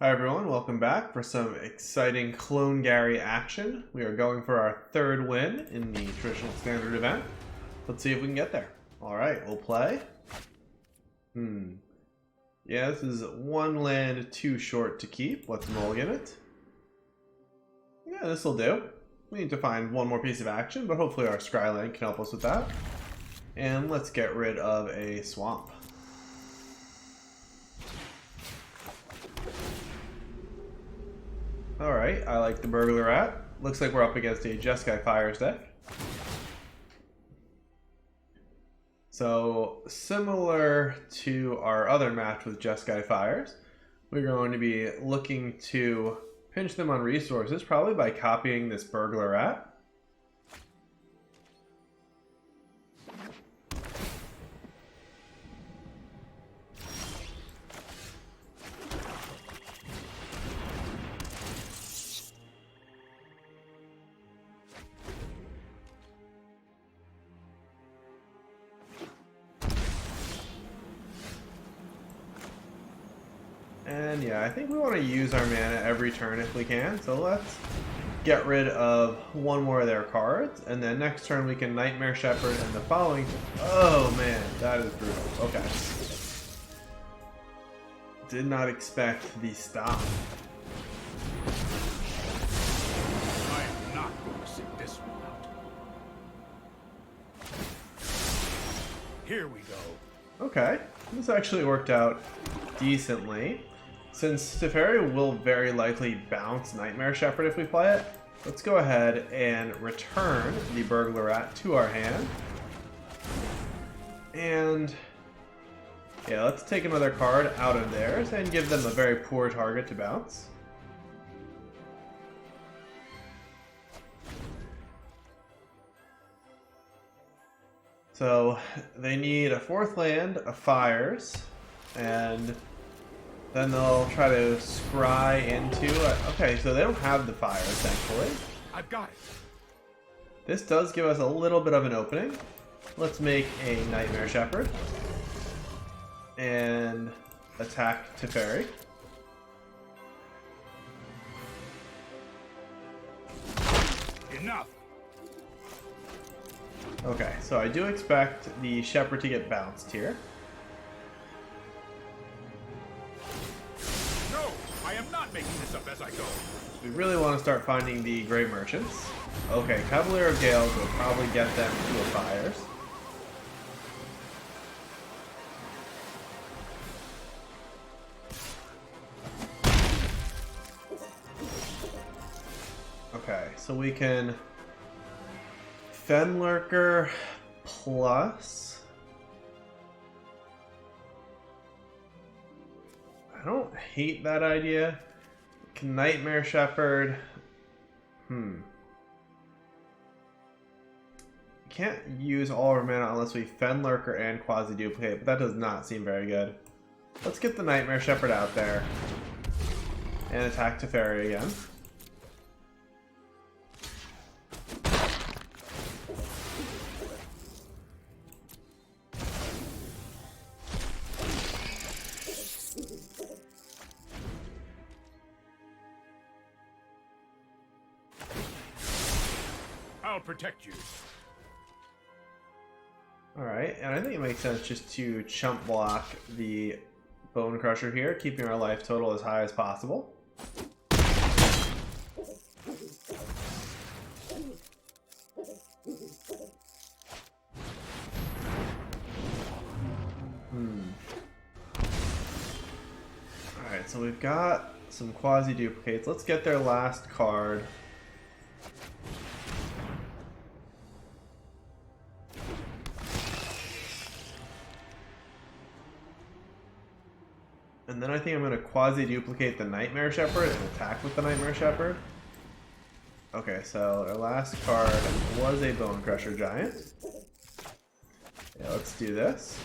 Hi everyone, welcome back for some exciting Clone Gary action. We are going for our third win in the traditional standard event. Let's see if we can get there. Alright, we'll play. Yeah, this is one land too short to keep. Let's mulligan it. Yeah, this'll do. We need to find one more piece of action, but hopefully our Scryland can help us with that. And let's get rid of a swamp. Alright, I like the Burglar Rat. Looks like we're up against a Jeskai Fires deck. So, similar to our other match with Jeskai Fires, we're going to be looking to pinch them on resources, probably by copying this Burglar Rat. And yeah, I think we want to use our mana every turn if we can. So let's get rid of one more of their cards. And then next turn we can Nightmare Shepherd, and the following... Oh man, that is brutal. Okay. Did not expect the stop. I am not going to sit this one out. Here we go. Okay, this actually worked out decently. Since Teferi will very likely bounce Nightmare Shepherd if we play it, let's go ahead and return the Burglar Rat to our hand. And yeah, let's take another card out of theirs and give them a very poor target to bounce. So they need a fourth land, a Fires, and then they'll try to scry into it. Okay, so they don't have the Fires, thankfully. I've got it. This does give us a little bit of an opening. Let's make a Nightmare Shepherd and attack Teferi. Enough. Okay, so I do expect the Shepherd to get bounced here. No, I am not making this up as I go. We really want to start finding the Grey Merchants. Okay, Cavalier of Gales will probably get them to a Fires. Okay, so we can Fenlurker plus... I don't hate that idea. Can Nightmare Shepherd... Can't use all our mana unless we Fenlurker and Quasi-Duplicate, but that does not seem very good. Let's get the Nightmare Shepherd out there and attack Teferi again. I'll protect you. Alright, and I think it makes sense just to chump block the Bone Crusher here, keeping our life total as high as possible. Alright, so we've got some Quasi-Duplicates. Let's get their last card. And then I think I'm going to Quasi-Duplicate the Nightmare Shepherd and attack with the Nightmare Shepherd. Okay, so our last card was a Bone Crusher Giant. Yeah, let's do this.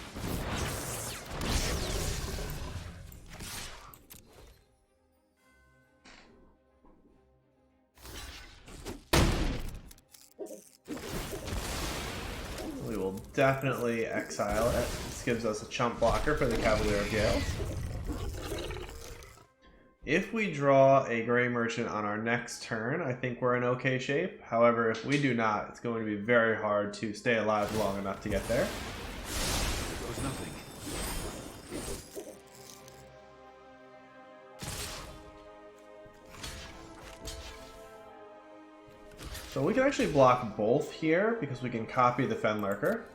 We will definitely exile it. This gives us a chump blocker for the Cavalier of Gales. If we draw a Gray Merchant on our next turn, I think we're in okay shape. However, if we do not, it's going to be very hard to stay alive long enough to get there. There goes nothing. So we can actually block both here because we can copy the Fen Lurker.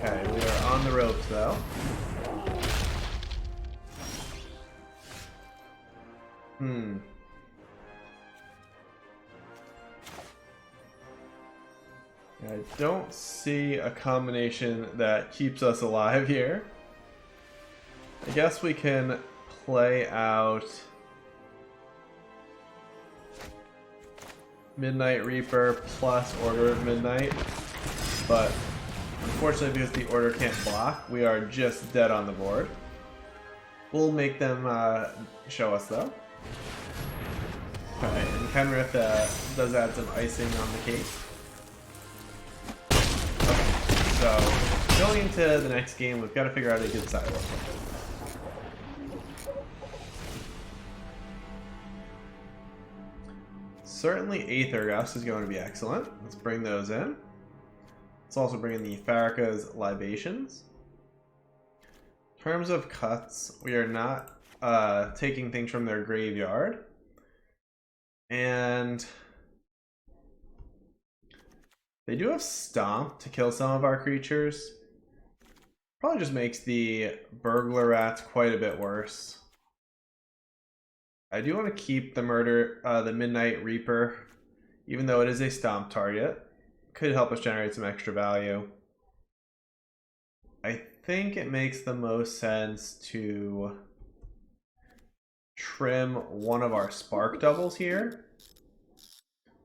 Okay, we are on the ropes though. I don't see a combination that keeps us alive here. I guess we can play out Midnight Reaper plus Order of Midnight, but unfortunately because the Order can't block, we are just dead on the board. We'll make them show us though. Okay, and Kenrith does add some icing on the cake. Okay, so going into the next game, we've got to figure out a good silo. Certainly Aether Gust is going to be excellent. Let's bring those in. Let's also bring in the Farrakha's Libations. In terms of cuts, we are not taking things from their graveyard. And they do have Stomp to kill some of our creatures. Probably just makes the Burglar Rats quite a bit worse. I do want to keep the the Midnight Reaper, even though it is a Stomp target. Could help us generate some extra value. I think it makes the most sense to trim one of our Spark Doubles here.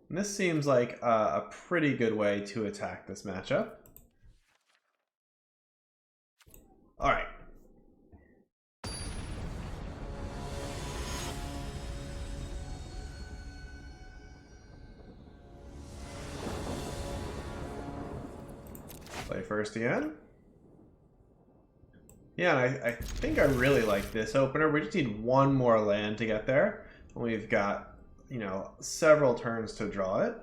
And this seems like a pretty good way to attack this matchup. All right. Play first again. Yeah, I think I really like this opener. We just need one more land to get there. And we've got, you know, several turns to draw it.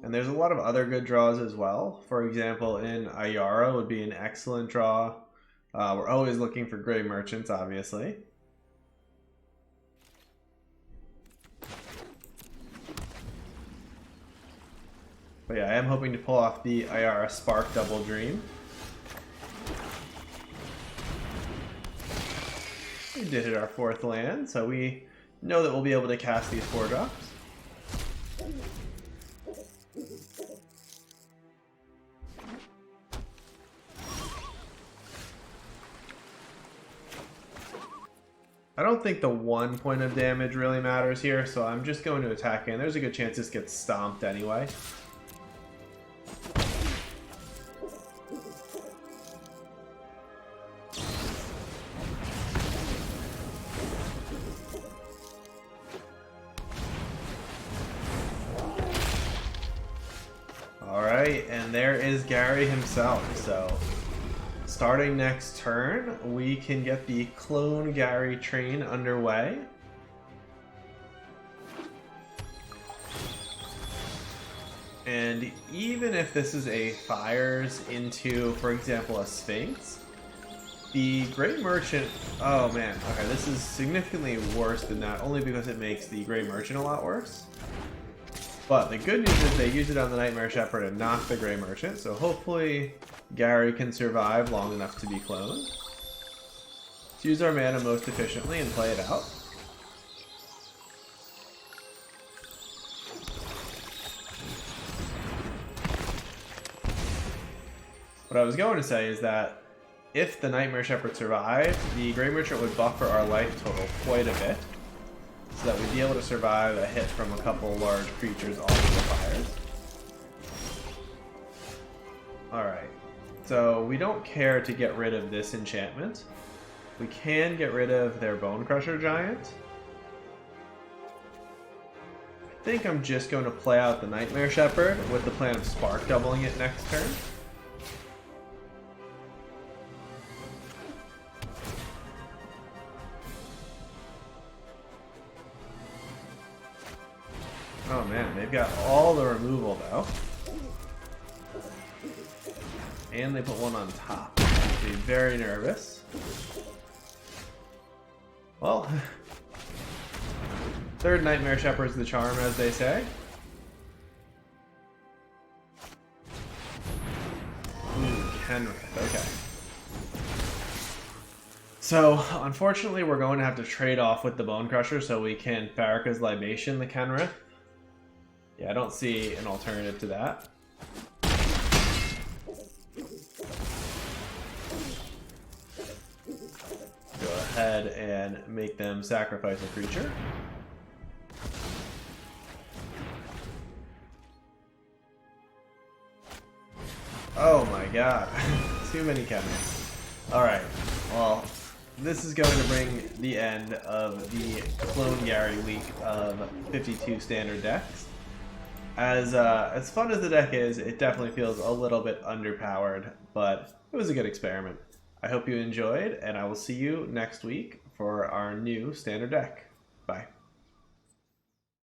And there's a lot of other good draws as well. For example, in Ayara would be an excellent draw. We're always looking for Gray Merchants, obviously. But yeah, I am hoping to pull off the Ayara Spark Double Dream. We did hit our 4th land, so we know that we'll be able to cast these 4-drops. I don't think the 1 point of damage really matters here, so I'm just going to attack in. There's a good chance this gets stomped anyway. Alright, and there is Gary himself, so starting next turn, we can get the Clone Gary train underway. And even if this is a Fires into, for example, a Sphinx, the Great Merchant, oh man, okay, this is significantly worse than that, only because it makes the Great Merchant a lot worse. But the good news is they use it on the Nightmare Shepherd and not the Grey Merchant, so hopefully Gary can survive long enough to be cloned. Let's use our mana most efficiently and play it out. What I was going to say is that if the Nightmare Shepherd survived, the Grey Merchant would buffer our life total quite a bit. so that we'd be able to survive a hit from a couple large creatures onto the fires. Alright, so we don't care to get rid of this enchantment. We can get rid of their Bone Crusher Giant. I think I'm just going to play out the Nightmare Shepherd with the plan of Spark doubling it next turn. Oh man, they've got all the removal though. And they put one on top. I'd be very nervous. Well, third Nightmare Shepherd's the charm, as they say. Ooh, Kenrith, okay. So, unfortunately, we're going to have to trade off with the Bone Crusher so we can Farrakha's Libation the Kenrith. Yeah, I don't see an alternative to that. Go ahead and make them sacrifice a creature. Oh my god. Too many Kenriths. Alright, well, this is going to bring the end of the Clone Gary week of 52 standard decks. As fun as the deck is, it definitely feels a little bit underpowered, but it was a good experiment. I hope you enjoyed, and I will see you next week for our new standard deck. Bye.